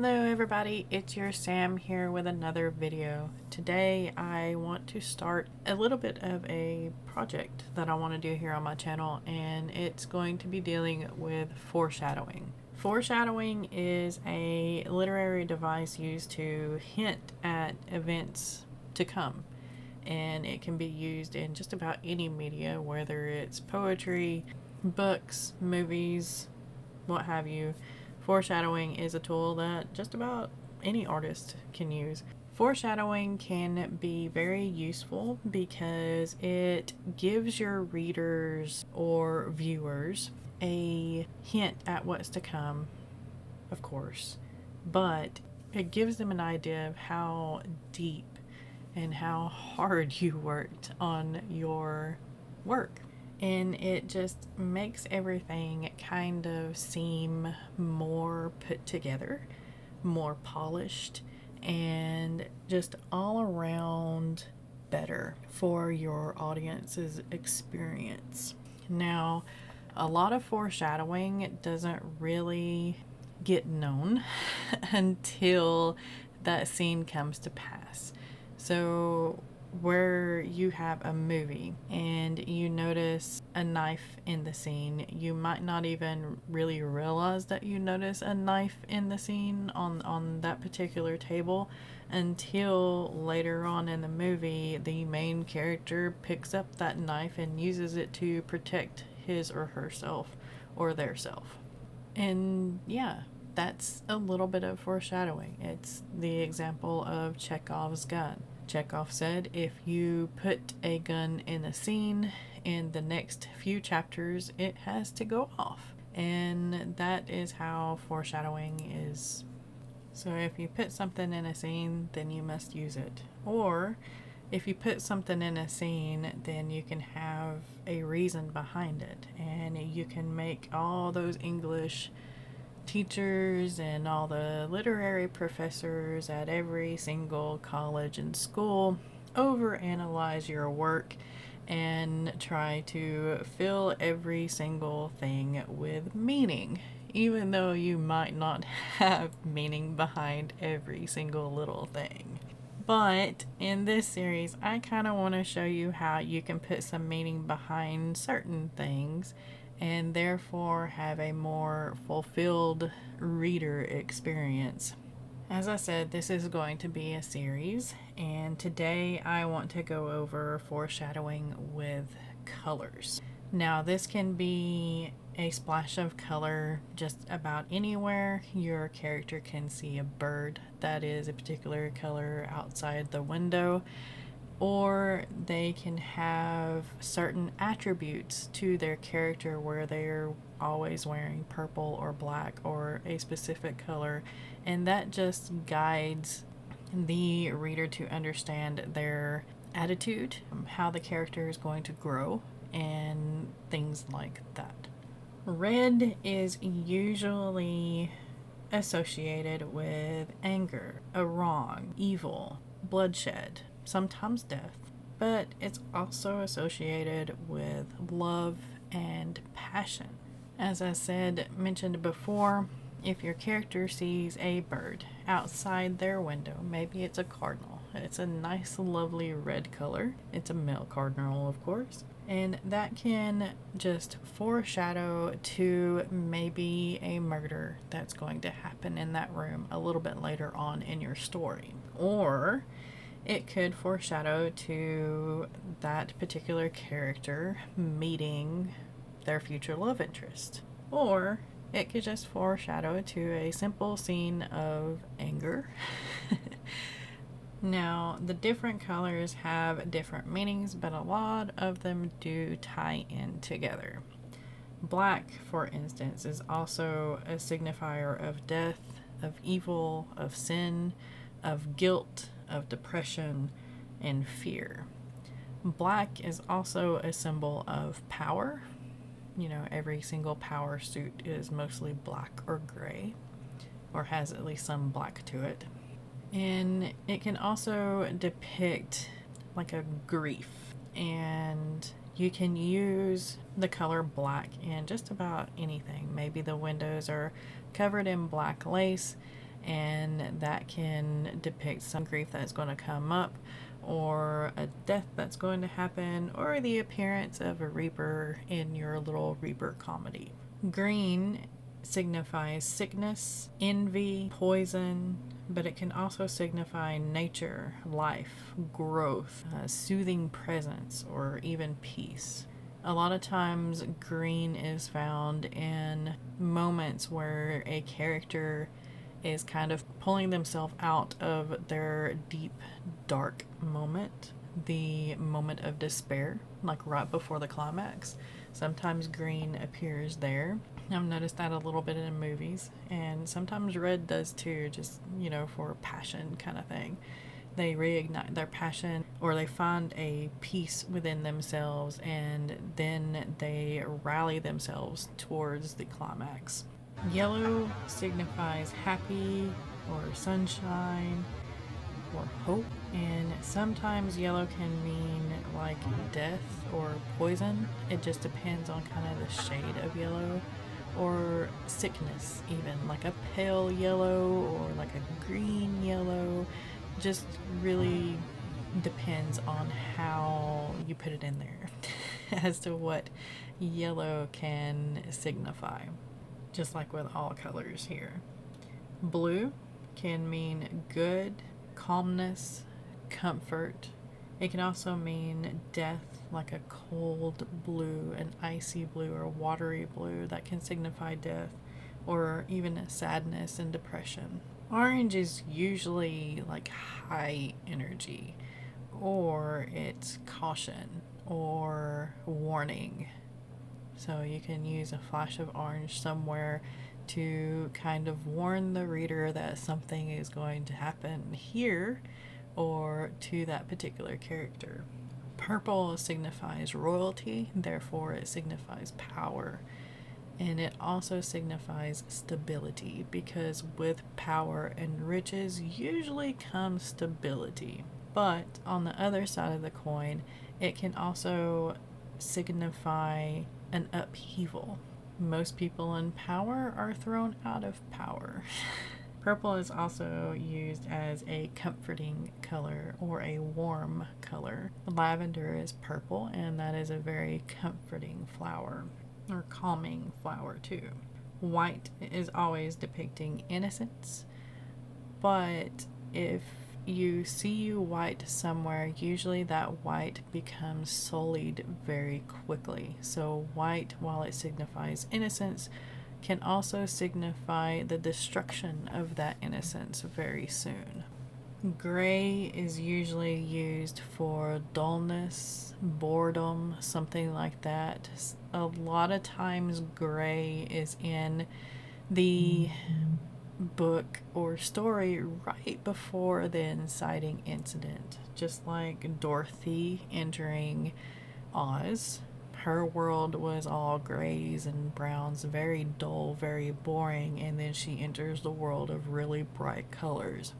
Hello everybody, it's your Sam here with another video. Today I want to start a little bit of a project that I want to do here on my channel, and it's going to be dealing with foreshadowing. Foreshadowing is a literary device used to hint at events to come, and it can be used in just about any media, whether it's poetry, books, movies, what have you. Foreshadowing is a tool that just about any artist can use. Foreshadowing can be very useful because it gives your readers or viewers a hint at what's to come, of course, but it gives them an idea of how deep and how hard you worked on your work. And it just makes everything kind of seem more put together, more polished, and just all around better for your audience's experience. Now, a lot of foreshadowing doesn't really get known until that scene comes to pass. So where you have a movie and you notice a knife in the scene, you might not even really realize that you notice a knife in the scene on that particular table until later on in the movie the main character picks up that knife and uses it to protect his or herself or their self. And yeah, that's a little bit of foreshadowing. It's the example of Chekhov's gun. Chekhov said if you put a gun in a scene, in the next few chapters it has to go off. And that is how foreshadowing is. So if you put something in a scene, then you must use it. Or if you put something in a scene, then you can have a reason behind it. And you can make all those English teachers and all the literary professors at every single college and school overanalyze your work and try to fill every single thing with meaning, even though you might not have meaning behind every single little thing. But in this series, I kind of want to show you how you can put some meaning behind certain things and therefore have a more fulfilled reader experience. As I said, this is going to be a series, and today I want to go over foreshadowing with colors. Now, this can be a splash of color just about anywhere. Your character can see a bird that is a particular color outside the window, or they can have certain attributes to their character where they're always wearing purple or black or a specific color, and that just guides the reader to understand their attitude, how the character is going to grow, and things like that. Red is usually associated with anger, a wrong, evil, bloodshed, sometimes death, but it's also associated with love and passion. As I mentioned before, if your character sees a bird outside their window, maybe it's a cardinal. It's a nice, lovely red color. It's a male cardinal, of course. And that can just foreshadow to maybe a murder that's going to happen in that room a little bit later on in your story. Or it could foreshadow to that particular character meeting their future love interest. Or it could just foreshadow to a simple scene of anger. Now, the different colors have different meanings, but a lot of them do tie in together. Black, for instance, is also a signifier of death, of evil, of sin, of guilt, of depression, and fear. Black is also a symbol of power. You know, every single power suit is mostly black or gray, or has at least some black to it. And it can also depict like a grief, and you can use the color black in just about anything. Maybe the windows are covered in black lace and that can depict some grief that's going to come up, or a death that's going to happen, or the appearance of a reaper in your little reaper comedy. Green signifies sickness, envy, poison, but it can also signify nature, life, growth, soothing presence, or even peace. A lot of times green is found in moments where a character is kind of pulling themselves out of their deep, dark moment, the moment of despair, like right before the climax. Sometimes green appears there. I've noticed that a little bit in movies, and sometimes red does too, just, for passion kind of thing. They reignite their passion, or they find a peace within themselves, and then they rally themselves towards the climax. Yellow signifies happy, or sunshine, or hope, and sometimes yellow can mean like death or poison. It just depends on kind of the shade of yellow, or sickness, even like a pale yellow or like a green yellow. Just really depends on how you put it in there as to what yellow can signify, just like with all colors here. Blue can mean good, calmness, comfort. It can also mean death, like a cold blue, an icy blue, or watery blue that can signify death, or even sadness and depression. Orange is usually like high energy, or it's caution or warning. So you can use a flash of orange somewhere to kind of warn the reader that something is going to happen here or to that particular character. Purple signifies royalty, therefore it signifies power. And it also signifies stability, because with power and riches usually comes stability. But on the other side of the coin, it can also signify an upheaval. Most people in power are thrown out of power. Purple is also used as a comforting color or a warm color. Lavender is purple, and that is a very comforting flower, or calming flower too. White is always depicting innocence, but if you see white somewhere, usually that white becomes sullied very quickly. So white, while it signifies innocence, can also signify the destruction of that innocence very soon. Gray is usually used for dullness, boredom, something like that. A lot of times gray is in the book or story right before the inciting incident. Just like Dorothy entering Oz. Her world was all grays and browns, very dull, very boring, and then she enters the world of really bright colors.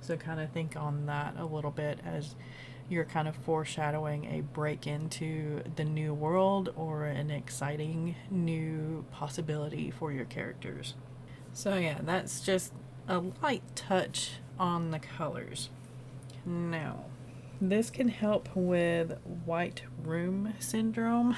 So kind of think on that a little bit as you're kind of foreshadowing a break into the new world or an exciting new possibility for your characters. So yeah, that's just a light touch on the colors. Now, this can help with white room syndrome,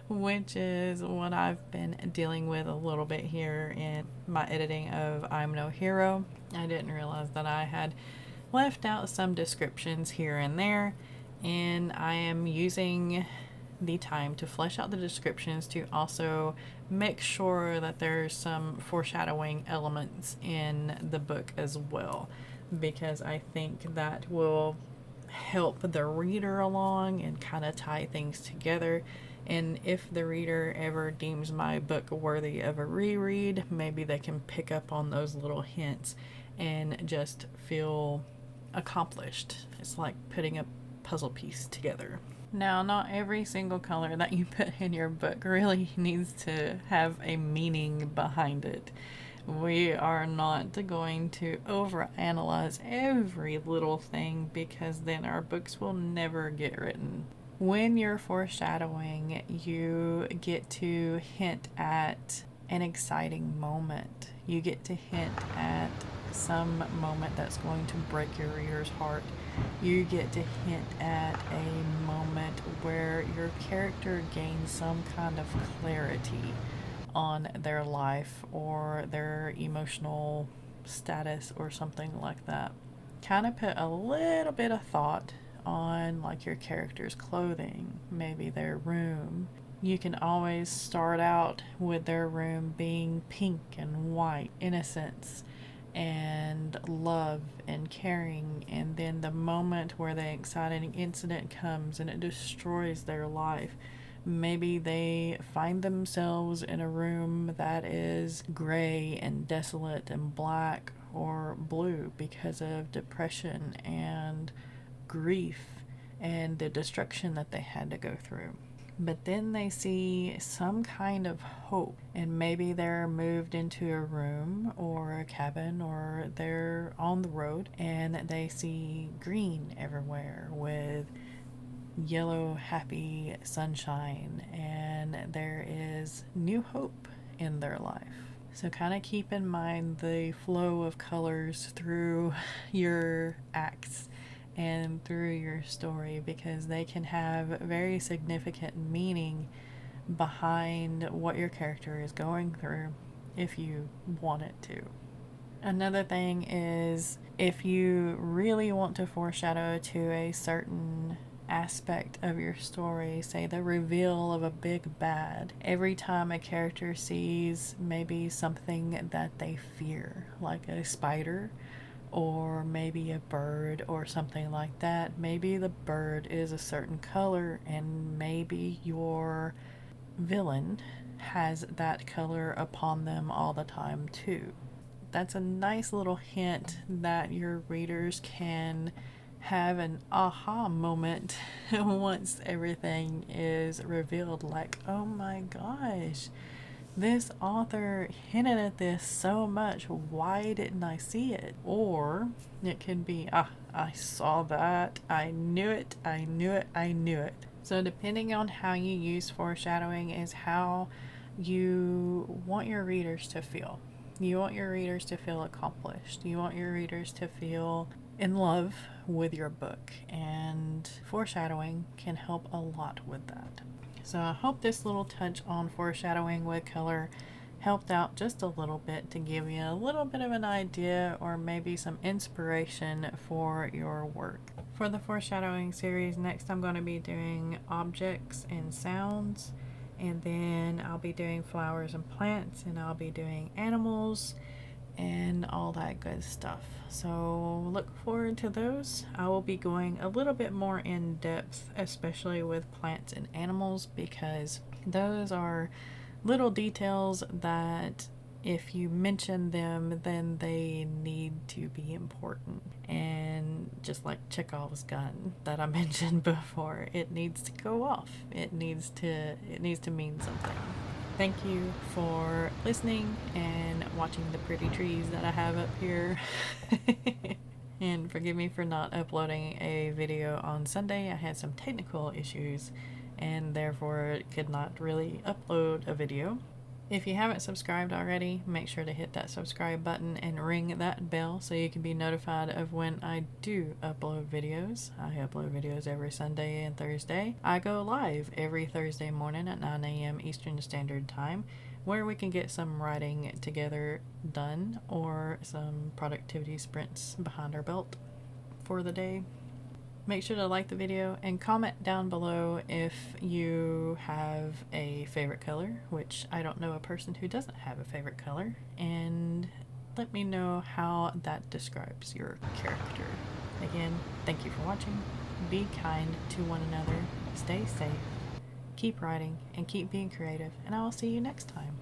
which is what I've been dealing with a little bit here in my editing of I'm No Hero. I didn't realize that I had left out some descriptions here and there, and I am using the time to flesh out the descriptions to also make sure that there's some foreshadowing elements in the book as well, because I think that will help the reader along and kind of tie things together. And if the reader ever deems my book worthy of a reread, maybe they can pick up on those little hints and just feel accomplished. It's like putting a puzzle piece together. Now, not every single color that you put in your book really needs to have a meaning behind it. We are not going to overanalyze every little thing, because then our books will never get written. When you're foreshadowing, you get to hint at an exciting moment. You get to hint at some moment that's going to break your reader's heart. You get to hint at a moment where your character gains some kind of clarity on their life or their emotional status or something like that. Kind of put a little bit of thought on like your character's clothing, maybe their room. You can always start out with their room being pink and white, innocence and love and caring, and then the moment where the exciting incident comes and it destroys their life, maybe they find themselves in a room that is gray and desolate and black or blue because of depression and grief and the destruction that they had to go through. But then they see some kind of hope, and maybe they're moved into a room or a cabin or they're on the road and they see green everywhere with yellow happy sunshine, and there is new hope in their life. So kind of keep in mind the flow of colors through your acts and through your story, because they can have very significant meaning behind what your character is going through if you want it to. Another thing is, if you really want to foreshadow to a certain aspect of your story, say the reveal of a big bad, every time a character sees maybe something that they fear, like a spider or maybe a bird or something like that, maybe the bird is a certain color and maybe your villain has that color upon them all the time too. That's a nice little hint that your readers can have an aha moment once everything is revealed, like, oh my gosh, this author hinted at this so much, why didn't I see it? Or it could be, I saw that, I knew it, I knew it, I knew it. So depending on how you use foreshadowing is how you want your readers to feel. You want your readers to feel accomplished. You want your readers to feel in love with your book, and foreshadowing can help a lot with that. So I hope this little touch on foreshadowing with color helped out just a little bit to give you a little bit of an idea or maybe some inspiration for your work. For the foreshadowing series, next I'm going to be doing objects and sounds, and then I'll be doing flowers and plants, and I'll be doing animals and all that good stuff. So look forward to those. I will be going a little bit more in depth, especially with plants and animals, because those are little details that if you mention them, then they need to be important. And just like Chekhov's gun that I mentioned before, it needs to go off. It needs to mean something. Thank you for listening and watching the pretty trees that I have up here. And forgive me for not uploading a video on Sunday. I had some technical issues and therefore could not really upload a video. If you haven't subscribed already, make sure to hit that subscribe button and ring that bell so you can be notified of when I do upload videos. I upload videos every Sunday and Thursday. I go live every Thursday morning at 9 a.m. Eastern Standard Time, where we can get some writing together done or some productivity sprints behind our belt for the day. Make sure to like the video and comment down below if you have a favorite color, which I don't know a person who doesn't have a favorite color, and let me know how that describes your character. Again, thank you for watching. Be kind to one another, stay safe, keep writing, and keep being creative, and I will see you next time.